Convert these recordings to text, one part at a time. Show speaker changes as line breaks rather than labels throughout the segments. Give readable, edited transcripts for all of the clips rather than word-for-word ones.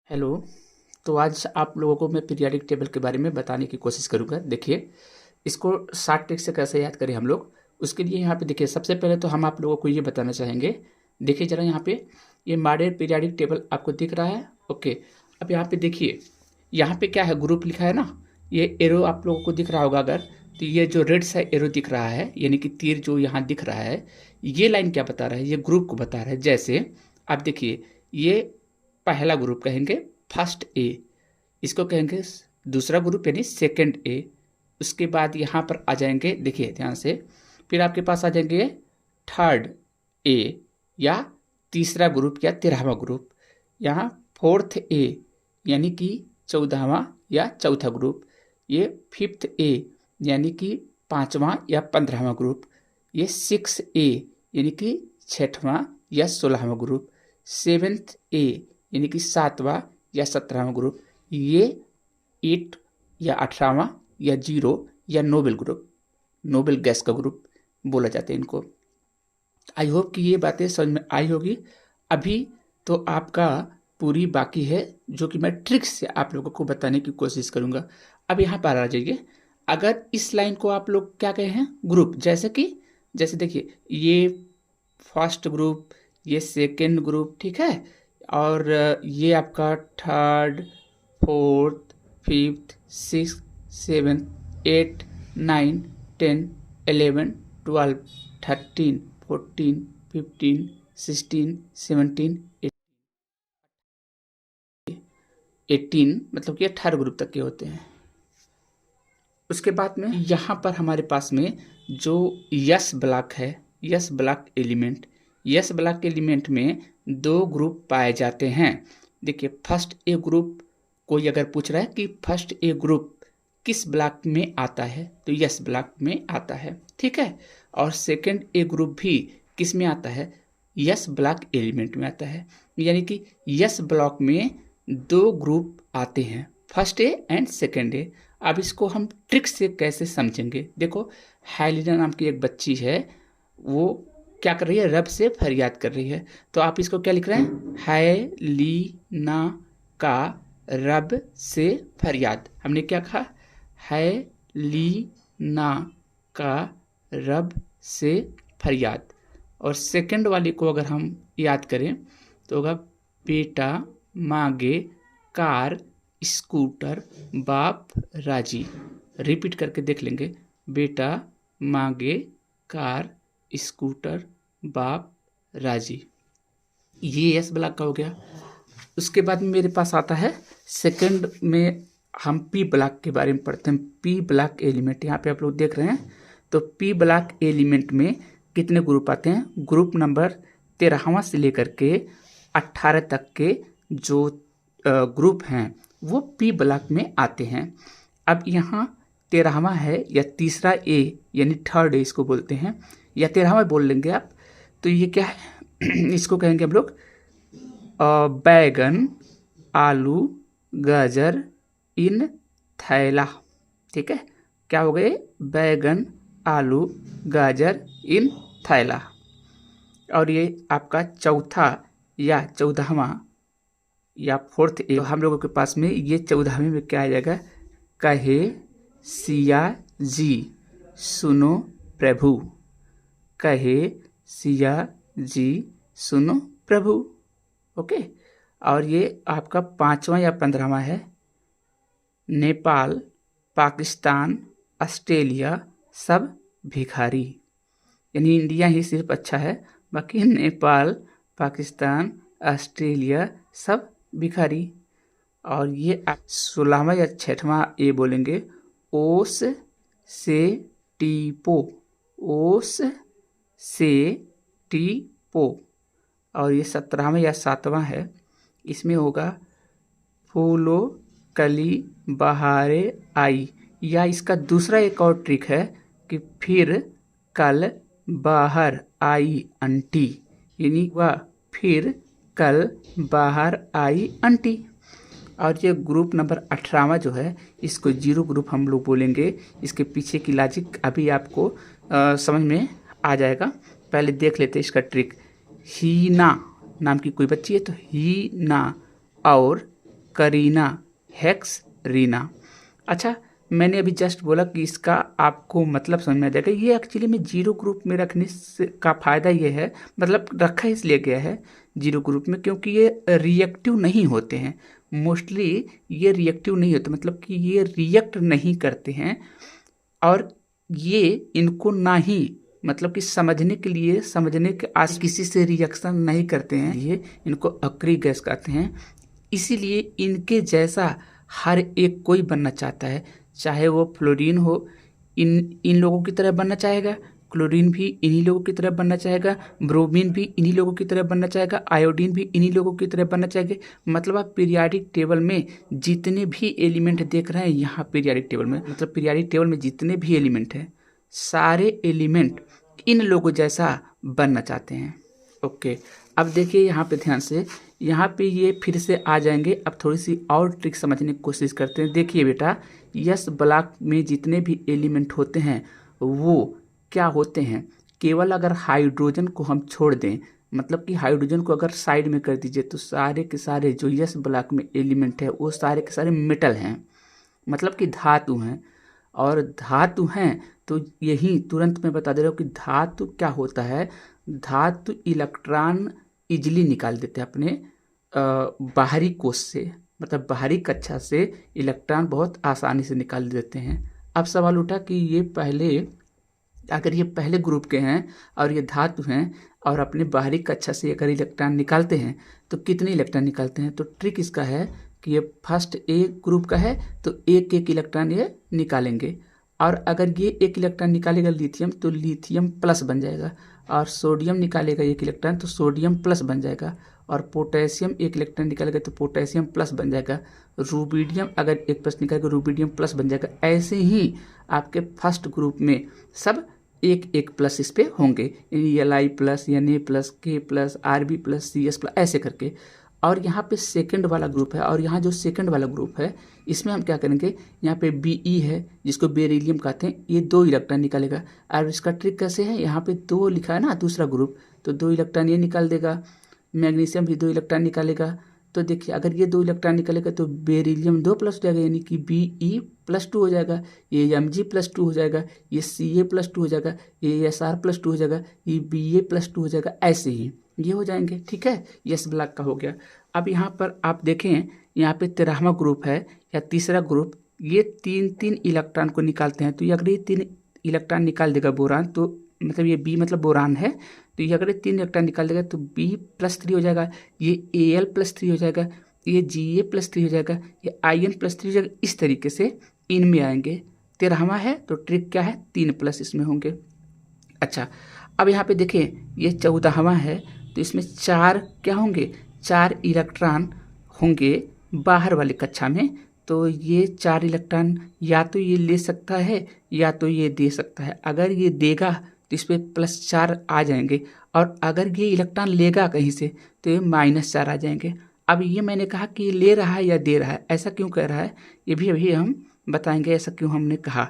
Hello. तो आज आप लोगों को मैं पीरियाडिक टेबल के बारे में बताने की कोशिश करूंगा। देखिए, इसको शॉर्ट ट्रिक से कैसे याद करें हम लोग, उसके लिए यहाँ पे देखिए, सबसे पहले तो हम आप लोगों को ये बताना चाहेंगे। देखिए ज़रा यहाँ पे ये मॉडल पीरियाडिक टेबल आपको दिख रहा है। ओके, अब यहाँ पे देखिए, यहाँ पे क्या है, ग्रुप लिखा है ना। ये एरो आप लोगों को दिख रहा होगा अगर, तो ये जो रेड सा एरो दिख रहा है, यानी कि तीर जो यहाँ दिख रहा है, ये लाइन क्या बता रहा है, ये ग्रुप को बता रहा है। जैसे आप देखिए, ये पहला ग्रुप कहेंगे फर्स्ट ए, इसको कहेंगे दूसरा ग्रुप यानी सेकंड ए। उसके बाद यहाँ पर आ जाएंगे, देखिए ध्यान से, फिर आपके पास आ जाएंगे थर्ड ए या तीसरा ग्रुप या 13वां ग्रुप। यहाँ फोर्थ ए यानी कि 14वां या चौथा ग्रुप। ये फिफ्थ ए यानी कि 5वां या 15वां ग्रुप। ये सिक्स ए यानी कि 6वां या 16वां ग्रुप। सेवेंथ ए यानी कि 7वां या 17वां ग्रुप। ये 8 या 18वां या 0 या नोबेल ग्रुप, नोबेल गैस का ग्रुप बोला जाता है इनको। आई होप कि ये बातें समझ में आई होगी। अभी तो आपका पूरी बाकी है, जो कि मैं ट्रिक्स से आप लोगों को बताने की कोशिश करूंगा। अब यहाँ पर आ जाइए, अगर इस लाइन को आप लोग क्या कहे हैं, ग्रुप, जैसे देखिए, ये फर्स्ट ग्रुप, ये सेकेंड ग्रुप, ठीक है, और ये आपका third, fourth, fifth, six, seven, eight, nine, 10, 11, 12, 13, 14, 15, 16, 17, 18, मतलब कि 18 ग्रुप तक के होते हैं। उसके बाद में यहाँ पर हमारे पास में जो यस ब्लॉक है, yes block element, yes block element में दो ग्रुप पाए जाते हैं। देखिए, फर्स्ट ए ग्रुप, कोई अगर पूछ रहा है कि फर्स्ट ए ग्रुप किस ब्लॉक में आता है, तो यस ब्लॉक में आता है, ठीक है। और सेकंड ए ग्रुप भी किस में आता है, यस ब्लॉक एलिमेंट में आता है। यानी कि यस ब्लॉक में दो ग्रुप आते हैं, फर्स्ट ए एंड सेकंड ए। अब इसको हम ट्रिक से कैसे समझेंगे, देखो, हाइलिना नाम की एक बच्ची है, वो क्या कर रही है, रब से फरियाद कर रही है। तो आप इसको क्या लिख रहे हैं, हाइलिना का रब से फरियाद। हमने क्या कहा, हाइलिना का रब से फरियाद। और सेकंड वाली को अगर हम याद करें तो होगा, बेटा मांगे कार स्कूटर बाप राजी। रिपीट करके देख लेंगे, बेटा मांगे कार स्कूटर बाप राजी। ये एस ब्लॉक का हो गया। उसके बाद में मेरे पास आता है सेकंड में, हम पी ब्लॉक के बारे में पढ़ते हैं। पी ब्लॉक एलिमेंट यहाँ पे आप लोग देख रहे हैं। तो पी ब्लॉक एलिमेंट में कितने ग्रुप आते हैं, ग्रुप नंबर 13वां से लेकर के 18 तक के जो ग्रुप हैं वो पी ब्लॉक में आते हैं। अब यहाँ 13वां है या तीसरा ए यानी थर्ड ए इसको बोलते हैं, या 13वां बोल लेंगे आप। तो ये क्या है इसको कहेंगे हम लोग बैगन आलू गाजर इन थैला, ठीक है। क्या हो गए, बैगन आलू गाजर इन थैला। और ये आपका चौथा या 14वां या फोर्थ ए, हम लोगों के पास में ये 14वें में क्या आ जाएगा, कहे सिया जी सुनो प्रभु, कहे सिया जी सुनो प्रभु। ओके, और ये आपका 5वां या 15वां है, नेपाल पाकिस्तान ऑस्ट्रेलिया सब भिखारी। यानी इंडिया ही सिर्फ अच्छा है, बाकी नेपाल पाकिस्तान ऑस्ट्रेलिया सब भिखारी। और ये आप 16वां या 6वां ए बोलेंगे, ओस से टीपो, ओस से टीपो। और ये 17वां या 7वां है, इसमें होगा फूलो कली बहारे आई। या इसका दूसरा एक और ट्रिक है कि फिर कल बाहर आई आंटी, यानी वह फिर कल बाहर आई आंटी। और ये ग्रुप नंबर 18वां जो है, इसको जीरो ग्रुप हम लोग बोलेंगे। इसके पीछे की लॉजिक अभी आपको समझ में आ जाएगा। पहले देख लेते हैं इसका ट्रिक। हीना नाम की कोई बच्ची है, तो हीना और करीना, हेक्स रीना। अच्छा, मैंने अभी जस्ट बोला कि इसका आपको मतलब समझ में आ जाएगा। ये एक्चुअली में जीरो ग्रुप में रखने से का फ़ायदा ये है, मतलब रखा इसलिए गया है जीरो ग्रुप में क्योंकि ये रिएक्टिव नहीं होते हैं। मोस्टली ये रिएक्टिव नहीं होते, मतलब कि ये रिएक्ट नहीं करते हैं और ये इनको ना ही मतलब कि समझने के लिए समझने के आस किसी से रिएक्शन नहीं करते हैं, ये इनको अक्री गैस कहते हैं। इसीलिए इनके जैसा हर एक कोई बनना चाहता है, चाहे वो फ्लोरीन हो, इन लोगों की तरह बनना चाहेगा, क्लोरीन भी इन्हीं लोगों की तरह बनना चाहेगा, ब्रोमीन भी इन्हीं लोगों की तरह बनना चाहेगा, आयोडीन भी इन्हीं लोगों की तरह बनना चाहेगा। मतलब आप पीरियाडिक टेबल में जितने भी एलिमेंट देख रहे हैं यहाँ पीरियाडिक टेबल में, मतलब पीरियाडिक टेबल में जितने भी एलिमेंट हैं सारे एलिमेंट इन लोगों जैसा बनना चाहते हैं। ओके, अब देखिए यहाँ पे ध्यान से, यहाँ पे ये फिर से आ जाएंगे। अब थोड़ी सी और ट्रिक समझने की कोशिश करते हैं। देखिए बेटा, यस ब्लॉक में जितने भी एलिमेंट होते हैं वो क्या होते हैं, केवल अगर हाइड्रोजन को हम छोड़ दें, मतलब कि हाइड्रोजन को अगर साइड में कर दीजिए तो सारे के सारे जो यस ब्लॉक में एलिमेंट है वो सारे के सारे मेटल हैं, मतलब कि धातु हैं। और धातु हैं तो यही तुरंत मैं बता दे रहा हूँ कि धातु क्या होता है, धातु इलेक्ट्रॉन इजिली निकाल देते हैं अपने बाहरी कोश से, मतलब बाहरी कक्षा से इलेक्ट्रॉन बहुत आसानी से निकाल देते हैं। अब सवाल उठा कि ये पहले, अगर ये पहले ग्रुप के हैं और ये धातु हैं और अपने बाहरी कक्षा से अगर इलेक्ट्रॉन निकालते हैं तो कितने इलेक्ट्रॉन निकालते हैं। तो ट्रिक इसका है कि ये फर्स्ट ए ग्रुप का है तो एक एक इलेक्ट्रॉन ये निकालेंगे, और अगर ये एक इलेक्ट्रॉन निकालेगा लिथियम तो लिथियम प्लस बन जाएगा, और सोडियम निकालेगा एक इलेक्ट्रॉन तो सोडियम प्लस बन जाएगा, और पोटेशियम एक इलेक्ट्रॉन निकालेगा तो पोटेशियम प्लस बन जाएगा, रूबिडियम अगर एक प्लस निकालेगा रूबिडियम प्लस बन जाएगा। ऐसे ही आपके फर्स्ट ग्रुप में सब एक एक प्लस इस पे होंगे, Li plus, Na plus, K plus, Rb plus, Cs plus, ऐसे करके। और यहाँ पे सेकंड वाला ग्रुप है, और यहाँ जो सेकंड वाला ग्रुप है इसमें हम क्या करेंगे, यहाँ पे Be है जिसको बेरिलियम कहते हैं, ये 2 इलेक्ट्रॉन निकालेगा। और इसका ट्रिक कैसे है, यहाँ पे 2 लिखा है ना दूसरा ग्रुप, तो 2 इलेक्ट्रॉन ये निकाल देगा। मैग्नीशियम भी 2 इलेक्ट्रॉन निकालेगा। तो देखिए अगर ये 2 इलेक्ट्रॉन निकालेगा तो बेरिलियम 2 प्लस हो जाएगा, यानी कि Be प्लस 2 हो जाएगा, ये Mg प्लस 2 हो जाएगा, ये Ca प्लस 2 हो जाएगा, ये Sr प्लस 2 हो जाएगा, ये Ba प्लस 2 हो जाएगा। ऐसे ही ये हो जाएंगे, ठीक है, यस ब्लॉक का हो गया। अब यहाँ पर आप देखें, यहाँ पे 13वां ग्रुप है या तीसरा ग्रुप, ये 3 इलेक्ट्रॉन को निकालते हैं। तो ये अगर ये 3 इलेक्ट्रॉन निकाल देगा बोरान, तो मतलब ये बी मतलब बोरान है, तो ये अगर 3 इलेक्ट्रॉन निकाल देगा तो B+3 हो जाएगा, ये Al+3 हो जाएगा, ये Ga+3 हो जाएगा, ये In+3 हो जाएगा। इस तरीके से इनमें आएंगे। 13वां है तो ट्रिक क्या है, 3+ इसमें होंगे। अच्छा, अब यहाँ पे देखिए ये 14वां है तो इसमें 4 क्या होंगे, 4 इलेक्ट्रॉन होंगे बाहर वाली कक्षा में। तो ये 4 इलेक्ट्रॉन या तो ये ले सकता है या तो ये दे सकता है। अगर ये देगा तो इस पर +4 आ जाएंगे, और अगर ये इलेक्ट्रॉन लेगा कहीं से तो ये -4 आ जाएंगे। अब ये मैंने कहा कि ये ले रहा है या दे रहा है, ऐसा क्यों कह रहा है ये भी अभी हम बताएंगे, ऐसा क्यों हमने कहा।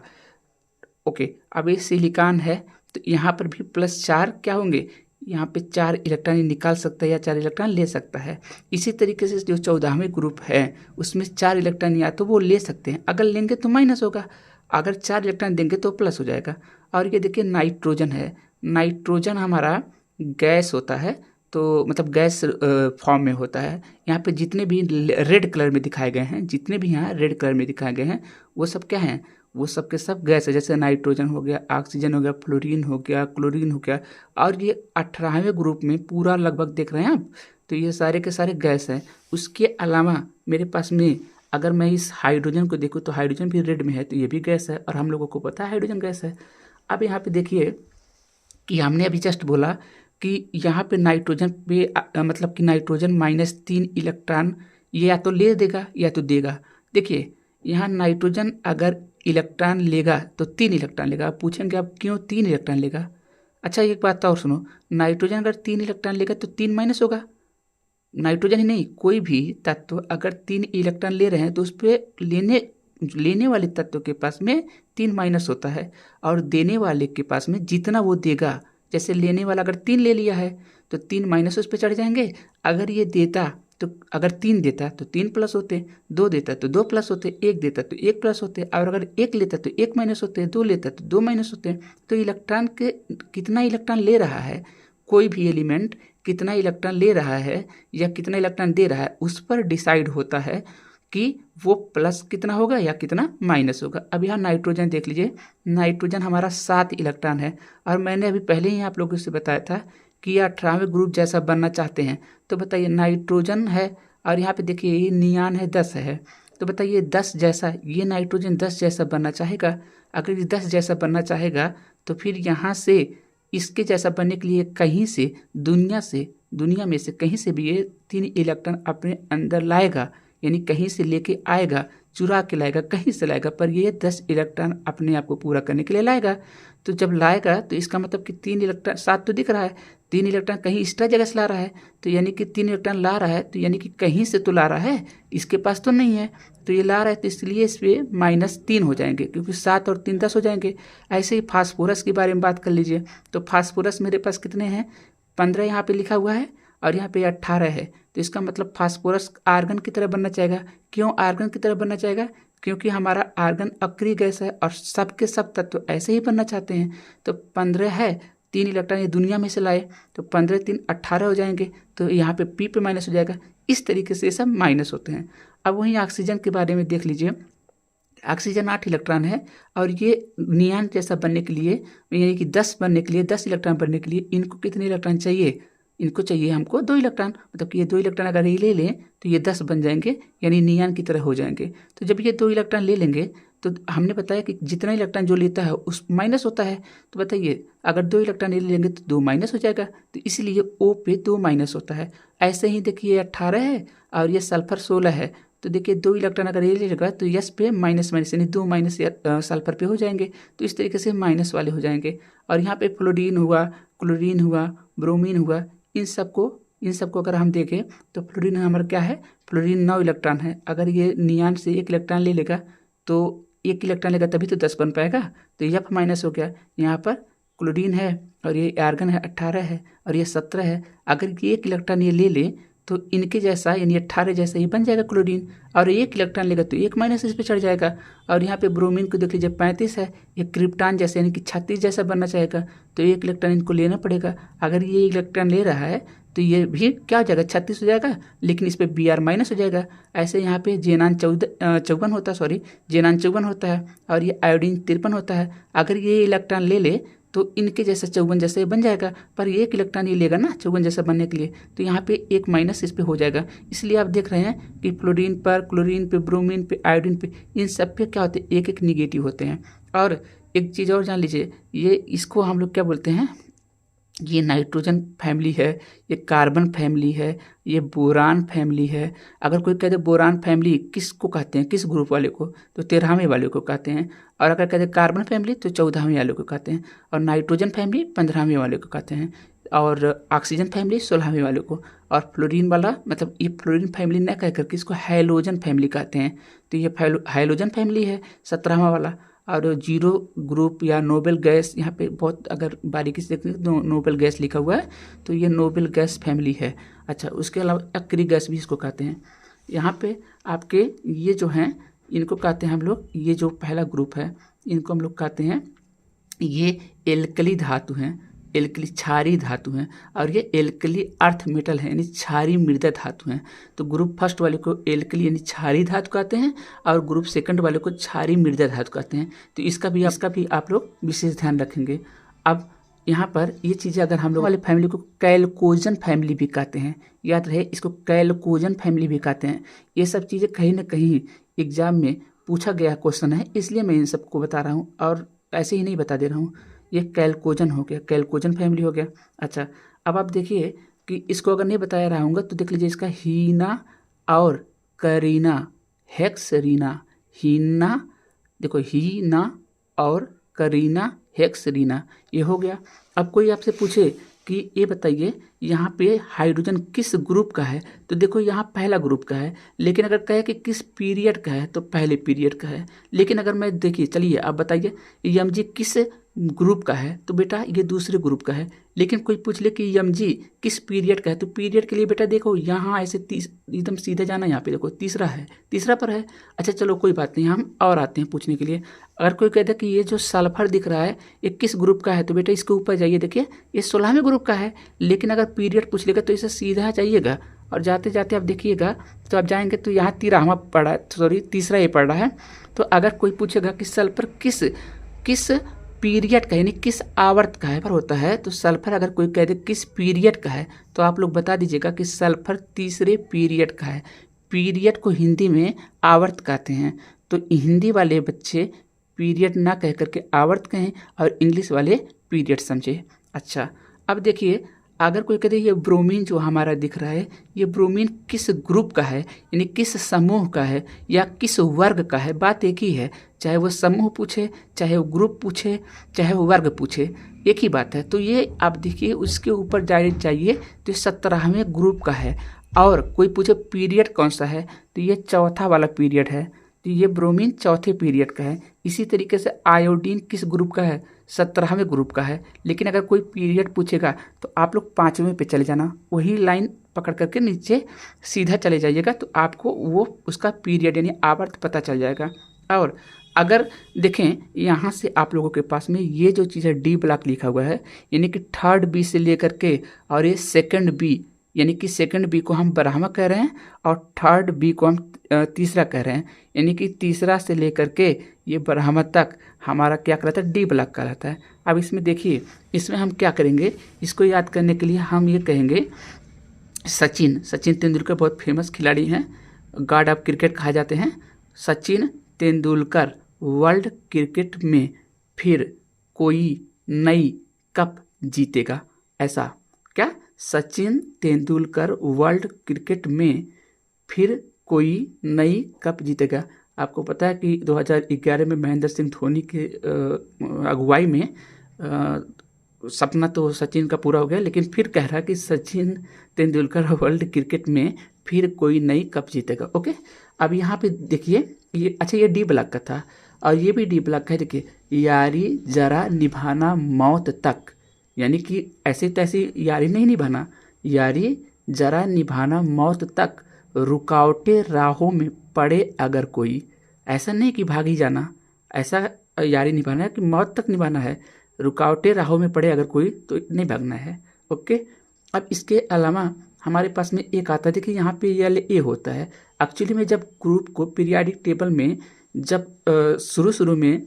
ओके, अब ये सिलिकॉन है तो यहाँ पर भी +4 क्या होंगे, यहाँ पे 4 इलेक्ट्रॉन निकाल सकता है या 4 इलेक्ट्रॉन ले सकता है। इसी तरीके से जो 14वें ग्रुप है उसमें 4 इलेक्ट्रॉन या तो वो ले सकते हैं, अगर लेंगे तो माइनस होगा, अगर 4 इलेक्ट्रॉन देंगे तो प्लस हो जाएगा। और ये देखिए नाइट्रोजन है, नाइट्रोजन हमारा गैस होता है, तो मतलब गैस फॉर्म में होता है। यहाँ पे जितने भी रेड कलर में दिखाए गए हैं, जितने भी यहाँ रेड कलर में दिखाए गए हैं वो सब क्या हैं, वो सब के सब गैस है। जैसे नाइट्रोजन हो गया, ऑक्सीजन हो गया, फ्लोरीन हो गया, क्लोरीन हो गया। और ये 18वें ग्रुप में पूरा लगभग देख रहे हैं आप, तो ये सारे के सारे गैस हैं। उसके अलावा मेरे पास में अगर मैं इस हाइड्रोजन को देखूँ तो हाइड्रोजन भी रेड में है, तो ये भी गैस है, और हम लोगों को पता है हाइड्रोजन गैस है। अब यहाँ पे देखिए कि हमने अभी जस्ट बोला कि यहाँ पे नाइट्रोजन पे मतलब कि नाइट्रोजन -3 इलेक्ट्रॉन ये या तो ले देगा या तो देगा। देखिए यहाँ नाइट्रोजन अगर इलेक्ट्रॉन लेगा तो 3 इलेक्ट्रॉन लेगा। आप पूछेंगे आप क्यों 3 इलेक्ट्रॉन लेगा। अच्छा एक बात और सुनो, नाइट्रोजन अगर 3 इलेक्ट्रॉन लेगा तो 3 माइनस होगा। नाइट्रोजन ही नहीं, कोई भी तत्व अगर 3 इलेक्ट्रॉन ले रहे हैं तो उस पर लेने वाले तत्व के पास में 3 माइनस होता है, और देने वाले के पास में जितना वो देगा, जैसे लेने वाला अगर 3 ले लिया है तो 3 माइनस उस पर चढ़ जाएंगे, अगर ये देता तो अगर 3 देता तो 3 प्लस होते, 2 देता तो 2 प्लस होते, 1 देता तो 1 प्लस होते, और अगर 1 लेता तो 1 माइनस होते, 2 लेता तो 2 माइनस होते। तो इलेक्ट्रॉन के कितना इलेक्ट्रॉन ले रहा है, कोई भी एलिमेंट कितना इलेक्ट्रॉन ले रहा है या कितना इलेक्ट्रॉन दे रहा है, उस पर डिसाइड होता है कि वो प्लस कितना होगा या कितना माइनस होगा। अब यहाँ नाइट्रोजन देख लीजिए, नाइट्रोजन हमारा 7 इलेक्ट्रॉन है, और मैंने अभी पहले ही आप लोगों से बताया था कि ये 18वें ग्रुप जैसा बनना चाहते हैं। तो बताइए नाइट्रोजन है और यहाँ पे देखिए ये नियान है 10 है, तो बताइए 10 जैसा, ये नाइट्रोजन 10 जैसा बनना चाहेगा। अगर ये 10 जैसा बनना चाहेगा तो फिर यहाँ से इसके जैसा बनने के लिए कहीं से दुनिया में से कहीं से भी ये 3 इलेक्ट्रॉन अपने अंदर लाएगा, यानी कहीं से लेके आएगा, चुरा के लाएगा, कहीं से लाएगा, पर ये 10 इलेक्ट्रॉन अपने आप को पूरा करने के लिए लाएगा। तो जब लाएगा तो इसका मतलब कि 3 इलेक्ट्रॉन, 7 तो दिख रहा है, 3 इलेक्ट्रॉन कहीं एक्स्ट्रा जगह से ला रहा है, तो यानी कि 3 इलेक्ट्रॉन ला रहा है, तो यानी कि कहीं से तो ला रहा है, इसके पास तो नहीं है, तो ये ला रहा है, तो इसलिए इस पर -3 हो जाएंगे, क्योंकि 7 और 3 10 हो जाएंगे। ऐसे ही फास्फोरस के बारे में बात कर लीजिए, तो फास्फोरस मेरे पास कितने हैं, 15 यहाँ पे लिखा हुआ है और यहाँ पे 18 है, तो इसका मतलब फास्फोरस आर्गन की तरह बनना चाहेगा। क्यों आर्गन की तरह बनना चाहेगा, क्योंकि हमारा आर्गन अक्रिय गैस है और सबके सब तत्व ऐसे ही बनना चाहते हैं। तो 15 है, 3 इलेक्ट्रॉन ये दुनिया में से लाए, तो 15 3 18 हो जाएंगे, तो यहाँ पे पी पे माइनस हो जाएगा। इस तरीके से ये सब माइनस होते हैं। अब वहीं ऑक्सीजन के बारे में देख लीजिए, ऑक्सीजन 8 इलेक्ट्रॉन है, और ये नियान जैसा बनने के लिए, यानी कि 10 बनने के लिए, 10 इलेक्ट्रॉन बनने के लिए इनको कितने इलेक्ट्रॉन चाहिए, इनको चाहिए हमको 2 इलेक्ट्रॉन, मतलब कि ये 2 इलेक्ट्रॉन अगर ये ले लें तो ये 10 बन जाएंगे, यानी नियान की तरह हो जाएंगे। तो जब ये 2 इलेक्ट्रॉन ले लेंगे तो हमने बताया कि जितना इलेक्ट्रॉन जो लेता है उस माइनस होता है, तो बताइए अगर 2 इलेक्ट्रॉन ले लेंगे तो 2 माइनस हो जाएगा, तो इसलिए O पे 2 माइनस होता है। ऐसे ही देखिए 18 है और ये सल्फर 16 है, तो देखिए 2 इलेक्ट्रॉन अगर ये लेगा तो यस पे माइनस माइनस यानी 2 माइनस सल्फर पे हो जाएंगे, तो इस तरीके से माइनस वाले हो जाएंगे। और यहाँ पे फ्लोरीन हुआ, क्लोरीन हुआ, ब्रोमीन हुआ, इन सबको अगर हम देखें तो फ्लोरीन हमारा क्या है, फ्लोरीन 9 इलेक्ट्रॉन है। अगर ये नियान से 1 इलेक्ट्रॉन ले लेगा तो 1 इलेक्ट्रॉन लेगा तभी तो 10 बन पाएगा, तो यह माइनस हो गया। यहाँ पर क्लोरीन है और ये आर्गन है 18 है और ये 17 है। अगर ये 1 इलेक्ट्रॉन ये ले ले तो इनके जैसा यानी 18 जैसा ही बन जाएगा क्लोरीन, और 1 इलेक्ट्रॉन लेगा तो 1 माइनस इस पर चढ़ जाएगा। और यहाँ पे ब्रोमीन को देख लीजिए 35 है, ये क्रिप्टॉन जैसे यानी कि 36 जैसा बनना चाहेगा, तो 1 इलेक्ट्रॉन इनको लेना पड़ेगा। अगर ये इलेक्ट्रॉन ले रहा है तो ये भी क्या हो जाएगा, 36 हो जाएगा, लेकिन इस पर Br माइनस हो जाएगा। ऐसे यहाँ पे जेनान 54 होता है, सॉरी जेनान 54 होता है, और ये आयोडीन 53 होता है। अगर ये इलेक्ट्रॉन ले ले तो इनके जैसे 54 जैसे बन जाएगा, पर 1 इलेक्ट्रॉन ये लेगा ना 54 जैसा बनने के लिए, तो यहाँ पे 1 माइनस इस पे हो जाएगा। इसलिए आप देख रहे हैं कि फ्लोरीन पर, क्लोरीन पे, ब्रोमीन पे, आयोडीन पे, इन सब पे क्या होते हैं, 1 1 निगेटिव होते हैं। और एक चीज़ और जान लीजिए, ये इसको हम लोग क्या बोलते हैं, ये नाइट्रोजन फैमिली है, ये कार्बन फैमिली है, ये बोरान फैमिली है। अगर कोई कहते बोरान फैमिली किसको कहते हैं, किस ग्रुप वाले को, तो 13वें वाले को कहते हैं। और अगर कहते कार्बन फैमिली तो 14वें वाले को कहते हैं। और नाइट्रोजन फैमिली 15वें वाले को कहते हैं। और ऑक्सीजन फैमिली 16वें वाले को। और फ्लोरीन वाला मतलब ये फ्लोरीन फैमिली न कह करके इसको हैलोजन फैमिली कहते हैं, तो ये हैलोजन फैमिली है 17वां वाला। और जीरो ग्रुप या नोबेल गैस, यहाँ पे बहुत अगर बारीकी से देखेंगे तो नोबेल गैस लिखा हुआ है, तो ये नोबेल गैस फैमिली है। अच्छा, उसके अलावा अक्रिय गैस भी इसको कहते हैं। यहाँ पे आपके ये जो हैं इनको कहते हैं हम लोग, ये जो पहला ग्रुप है इनको हम लोग कहते हैं ये एल्कली धातु हैं, एल्कली क्षारीय धातु हैं, और ये एल्कली अर्थ मेटल है यानी क्षारीय मृदा धातु हैं। तो ग्रुप फर्स्ट वाले को एल्कली यानी क्षारीय धातु कहते हैं, और ग्रुप सेकंड वाले को क्षारीय मृदा धातु कहते हैं। तो इसका भी आप लोग विशेष ध्यान रखेंगे। अब यहाँ पर ये चीज़ें अगर हम लोग वाले फैमिली को कैल्कोजन फैमिली भी कहते हैं, याद रहे इसको कैल्कोजन फैमिली भी कहते हैं। ये सब चीज़ें कहीं ना कहीं एग्जाम में पूछा गया क्वेश्चन है, इसलिए मैं इन सबको बता रहा हूँ और ऐसे ही नहीं बता दे रहा हूँ। ये कैल्कोजन हो गया, कैल्कोजन फैमिली हो गया। अच्छा, अब आप देखिए कि इसको अगर नहीं बताया रहा हूँगा तो देख लीजिए इसका हीना और करीना, हेक्सरीना, हीना देखो हीना और करीना, हेक्सरीना, ये हो गया। अब कोई आपसे पूछे कि ये बताइए यहाँ पे हाइड्रोजन किस ग्रुप का है, तो देखो यहाँ पहला ग्रुप का है, लेकिन अगर कहे कि किस पीरियड का है तो पहले पीरियड का है। लेकिन अगर मैं देखिए, चलिए आप बताइए Mg किस ग्रुप का है, तो बेटा ये दूसरे ग्रुप का है। लेकिन कोई पूछ ले कि Mg किस पीरियड का है, तो पीरियड के लिए बेटा देखो यहाँ ऐसे एकदम सीधे जाना, यहाँ पे देखो तीसरा है, तीसरा पर है। अच्छा चलो कोई बात नहीं, हम और आते हैं पूछने के लिए। अगर कोई कहता है कि ये जो सल्फर दिख रहा है ये किस ग्रुप का है, तो बेटा इसके ऊपर जाइए, देखिए ये 16वें ग्रुप का है। लेकिन अगर पीरियड पूछ लेगा तो इसे सीधा जाइएगा और जाते जाते आप देखिएगा तो आप जाएंगे तो यहाँ 13वां पड़ा है, सॉरी तीसरा ये पड़ रहा है। तो अगर कोई पूछेगा कि सल्फर किस पीरियड का यानी किस आवर्त का है पर होता है, तो सल्फर अगर कोई कह दे किस पीरियड का है तो आप लोग बता दीजिएगा कि सल्फर तीसरे पीरियड का है। पीरियड को हिंदी में आवर्त कहते हैं, तो हिंदी वाले बच्चे पीरियड ना कह करके आवर्त कहें और इंग्लिश वाले पीरियड समझे। अच्छा अब देखिए, अगर कोई कहते ये ब्रोमीन जो हमारा दिख रहा है ये ब्रोमीन किस ग्रुप का है यानी किस समूह का है या किस वर्ग का है, बात एक ही है। चाहे वो समूह पूछे, चाहे वो ग्रुप पूछे, चाहे वो वर्ग पूछे, एक ही बात है। तो ये आप देखिए उसके ऊपर डायरेक्ट चाहिए तो ये 17वें ग्रुप का है। और कोई पूछे पीरियड कौन सा है, तो ये चौथा वाला पीरियड है, तो ये ब्रोमीन चौथे पीरियड का है। इसी तरीके से आयोडीन किस ग्रुप का है, 17वें ग्रुप का है। लेकिन अगर कोई पीरियड पूछेगा तो आप लोग 5वें पे चले जाना, वही लाइन पकड़ करके नीचे सीधा चले जाइएगा तो आपको वो उसका पीरियड यानी आवर्त पता चल जाएगा। और अगर देखें यहाँ से आप लोगों के पास में ये जो चीज़ है डी ब्लॉक लिखा हुआ है, यानी कि थर्ड बी से लेकर के और ये सेकंड बी, यानी कि सेकंड बी को हम ब्राह्मण कह रहे हैं और थर्ड बी को हम तीसरा कह रहे हैं, यानी कि तीसरा से लेकर के ये ब्राह्मण तक हमारा क्या कहलाता है, डी ब्लॉक कहलाता है। अब इसमें देखिए, इसमें हम क्या करेंगे, इसको याद करने के लिए हम ये कहेंगे सचिन तेंदुलकर बहुत फेमस खिलाड़ी हैं, गॉड ऑफ क्रिकेट कहा जाते हैं। सचिन तेंदुलकर वर्ल्ड क्रिकेट में फिर कोई नई कप जीतेगा, ऐसा क्या, सचिन तेंदुलकर वर्ल्ड क्रिकेट में फिर कोई नई कप जीतेगा। आपको पता है कि 2011 में महेंद्र सिंह धोनी के अगुवाई में सपना तो सचिन का पूरा हो गया, लेकिन फिर कह रहा है कि सचिन तेंदुलकर वर्ल्ड क्रिकेट में फिर कोई नई कप जीतेगा। ओके, अब यहाँ पे देखिए ये, अच्छा ये डी ब्लॉक का था और ये भी डी ब्लॉक है। देखिए, यारी जरा निभाना मौत तक, यानी कि ऐसी तैसी यारी नहीं निभाना, यारी जरा निभाना मौत तक, रुकावटें राहों में पड़े अगर कोई, ऐसा नहीं कि भाग ही जाना, ऐसा यारी निभाना है कि मौत तक निभाना है, रुकावटें राहों में पड़े अगर कोई तो नहीं भागना है। ओके, अब इसके अलावा हमारे पास में एक आता है, देखिए यहाँ पे ये होता है। एक्चुअली में जब ग्रुप को पीरियाडिक टेबल में जब शुरू में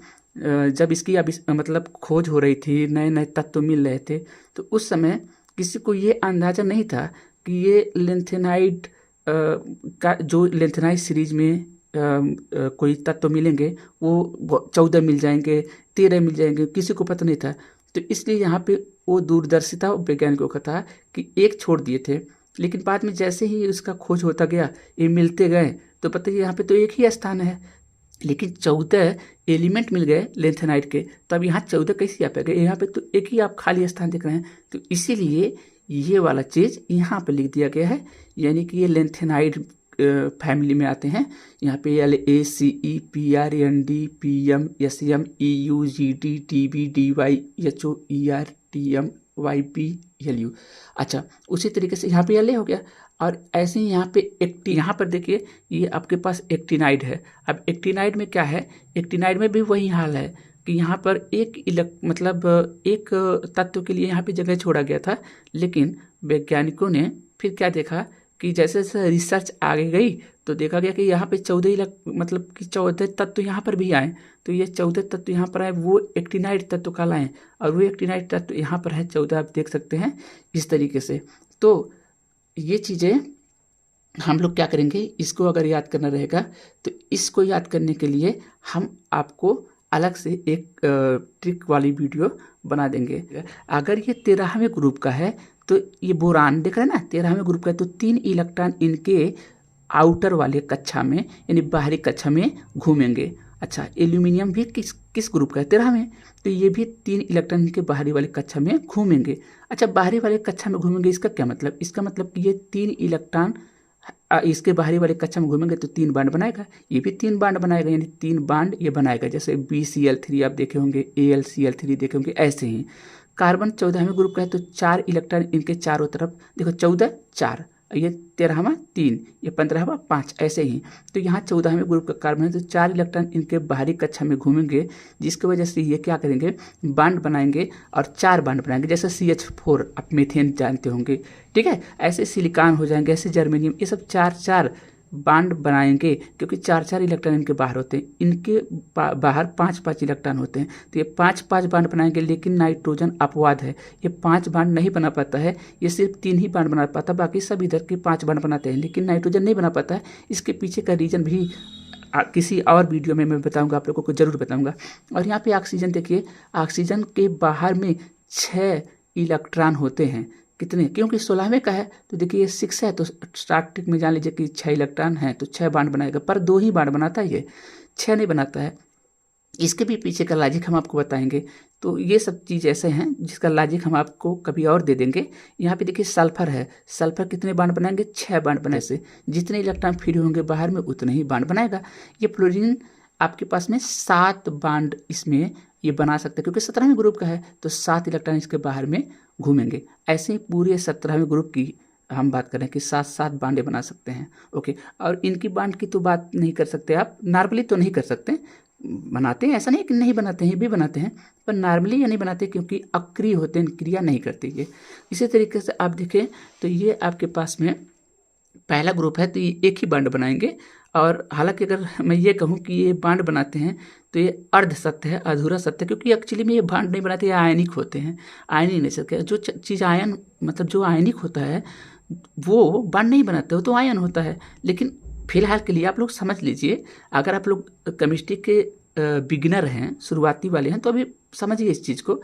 जब इसकी मतलब खोज हो रही थी, नए नए तत्व मिल रहे थे, तो उस समय किसी को ये अंदाज़ा नहीं था कि ये लेंथेनाइड का जो लेंथेनाइड सीरीज में कोई तत्व मिलेंगे वो 14 मिल जाएंगे, 13 मिल जाएंगे, किसी को पता नहीं था। तो इसलिए यहाँ पे वो दूरदर्शिता वैज्ञानिकों का था कि एक छोड़ दिए थे, लेकिन बाद में जैसे ही उसका खोज होता गया, ये मिलते गए, तो पता है यहाँ पे तो एक ही स्थान है, लेकिन 14 एलिमेंट मिल गए लेंथेनाइड के, तो अब यहाँ 14 कैसे आ पाएगा, यहाँ पे तो एक ही आप खाली स्थान देख रहे हैं। तो इसीलिए ये वाला चीज़ यहाँ पे लिख दिया गया है, यानी कि ये लेंथेनाइड फैमिली में आते हैं। यहाँ पे LACE PRND PM SM EUGD TB DY HO ER TM YP LU। अच्छा, उसी तरीके से यहाँ पे LA हो गया। और ऐसे ही यहाँ पे यहाँ पर देखिए ये आपके पास एक्टिनाइड है। अब एक्टिनाइड में क्या है, एक्टिनाइड में भी वही हाल है कि यहाँ पर एक तत्व के लिए यहाँ पे जगह छोड़ा गया था, लेकिन वैज्ञानिकों ने फिर क्या देखा कि जैसे जैसे रिसर्च आगे गई तो देखा गया कि यहाँ पे 14 तत्व यहाँ पर भी आए। तो ये 14 तत्व यहाँ पर आए, वो एक्टिनाइड तत्व कहलाएं, और वो एक्टिनाइड तत्व यहाँ पर है 14, आप देख सकते हैं इस तरीके से। तो ये चीज़ें हम लोग क्या करेंगे, इसको अगर याद करना रहेगा तो इसको याद करने के लिए हम आपको अलग से एक ट्रिक वाली वीडियो बना देंगे। अगर ये 13वें ग्रुप का है तो ये बोरान देख रहे हैं ना, 13वें ग्रुप का है, तो 3 इलेक्ट्रॉन इनके आउटर वाले कक्षा में यानी बाहरी कक्षा में घूमेंगे, अच्छा, एल्यूमिनियम भी किस किस ग्रुप का है? 13 में। तो ये भी 3 इलेक्ट्रॉन के बाहरी वाले कक्षा में घूमेंगे। अच्छा, बाहरी वाले कक्षा में घूमेंगे, इसका क्या मतलब? इसका मतलब कि ये 3 इलेक्ट्रॉन इसके बाहरी वाले कक्षा में घूमेंगे तो 3 बांड बनाएगा, ये भी 3 बांड बनाएगा, यानी 3 बांड ये बनाएगा। जैसे BCl3 आप देखे होंगे, AlCl3 देखे होंगे, ऐसे ही। कार्बन 14वें ग्रुप का है तो 4 इलेक्ट्रॉन इनके चारों तरफ, देखो 14 4, ये 13वां 3, ये 15वां 5, ऐसे ही। तो यहाँ 14वें ग्रुप का कार्बन है तो 4 इलेक्ट्रॉन इनके बाहरी कक्षा में घूमेंगे, जिसकी वजह से ये क्या करेंगे, बांड बनाएंगे और 4 बांड बनाएंगे। जैसे CH4 आप मीथेन जानते होंगे, ठीक है, ऐसे सिलिकॉन हो जाएंगे, ऐसे जर्मेनियम, ये सब 4 बांड बनाएंगे, क्योंकि 4 इलेक्ट्रॉन इनके बाहर होते हैं, इनके बाहर 5 इलेक्ट्रॉन होते हैं। तो ये 5 बांड बनाएंगे, लेकिन नाइट्रोजन अपवाद है, ये 5 बांड नहीं बना पाता है, ये सिर्फ 3 ही बांड बना पाता है, बाकी सब इधर के 5 बांड बनाते हैं, लेकिन नाइट्रोजन नहीं बना पाता है। इसके पीछे का रीजन भी किसी और वीडियो में मैं बताऊंगा, आप लोगों को जरूर बताऊंगा। और यहाँ पे ऑक्सीजन देखिए, ऑक्सीजन के बाहर में 6 इलेक्ट्रॉन होते हैं। कितने? क्योंकि 16वें का है तो देखिए ये 6 है, तो स्टार्टिंग में जान लीजिए कि 6 इलेक्ट्रॉन है, तो 6 बांड बनाएगा, पर 2 ही बांड बनाता है, ये 6 नहीं बनाता है। इसके भी पीछे का लॉजिक हम आपको बताएंगे। तो ये सब चीज़ ऐसे हैं जिसका लॉजिक हम आपको कभी और दे देंगे। यहाँ पे देखिए सल्फर है, सल्फर कितने बांड बनाएंगे? 6 बांड बनाए से, जितने इलेक्ट्रॉन फ्री होंगे बाहर में उतने ही बांड बनाएगा। ये फ्लोरीन आपके पास में 7 बांड इसमें ये बना सकते हैं, क्योंकि 17वें ग्रुप का है तो 7 इलेक्ट्रॉन इसके बाहर में घूमेंगे। ऐसे ही पूरे 17वें ग्रुप की हम बात करें कि 7 बांडे बना सकते हैं। ओके, और इनकी बांड की तो बात नहीं कर सकते आप, नॉर्मली तो नहीं कर सकते, बनाते हैं, ऐसा नहीं कि नहीं बनाते हैं, भी बनाते हैं, पर नॉर्मली ये नहीं बनाते क्योंकि अक्रिय होते हैं, क्रिया नहीं करते ये। इसी तरीके से आप देखें तो ये आपके पास में पहला ग्रुप है तो ये एक ही बांड बनाएंगे। और हालांकि अगर मैं ये कहूँ कि ये बांड बनाते हैं तो ये अर्ध सत्य है, अधूरा सत्य है, क्योंकि एक्चुअली में ये बांड नहीं बनाते, ये आयनिक होते हैं। आयनिक नहीं सकते, जो चीज़ आयन मतलब जो आयनिक होता है वो बांड नहीं बनाते, वो तो आयन होता है। लेकिन फिलहाल के लिए आप लोग समझ लीजिए, अगर आप लोग केमिस्ट्री के बिगिनर हैं, शुरुआती वाले हैं, तो अभी समझिए इस चीज़ को।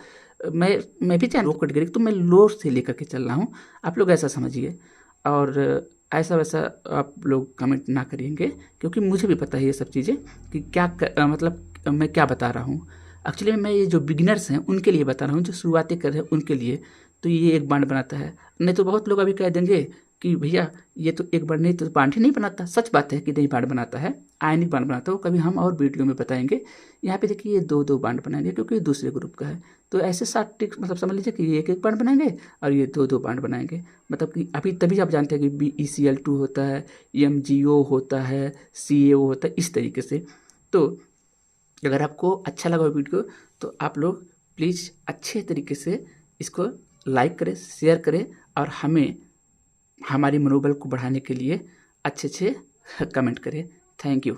मैं भी चाहे लो कैटेगरी, तो मैं लो से लेकर के चल रहा हूँ, आप लोग ऐसा समझिए। और ऐसा वैसा आप लोग कमेंट ना करेंगे, क्योंकि मुझे भी पता है ये सब चीज़ें कि क्या मतलब मैं क्या बता रहा हूँ। एक्चुअली मैं ये जो बिगिनर्स हैं उनके लिए बता रहा हूँ, जो शुरुआती कर रहे हैं उनके लिए। तो ये एक बांड बनाता है, नहीं तो बहुत लोग अभी कह देंगे कि भैया ये तो एक बांड नहीं, तो बांड ही नहीं बनाता। सच बात है कि नहीं बांड बनाता है, आयनिक बांड बनाता है, वो कभी हम और वीडियो में बताएंगे। यहाँ पे देखिए ये 2 बांड बनाएंगे क्योंकि ये दूसरे ग्रुप का है। तो ऐसे 7 ट्रिक्स मतलब समझ लीजिए कि ये एक बांड बनाएंगे और ये 2 बांड बनाएंगे। मतलब कि अभी तभी आप जानते हैं कि BeCl2 होता है, MgO होता है, CaO होता है, इस तरीके से। तो अगर आपको अच्छा लगा वीडियो तो आप लोग प्लीज़ अच्छे तरीके से इसको लाइक करें, शेयर करें, और हमें हमारी मनोबल को बढ़ाने के लिए अच्छे कमेंट करें। Thank you.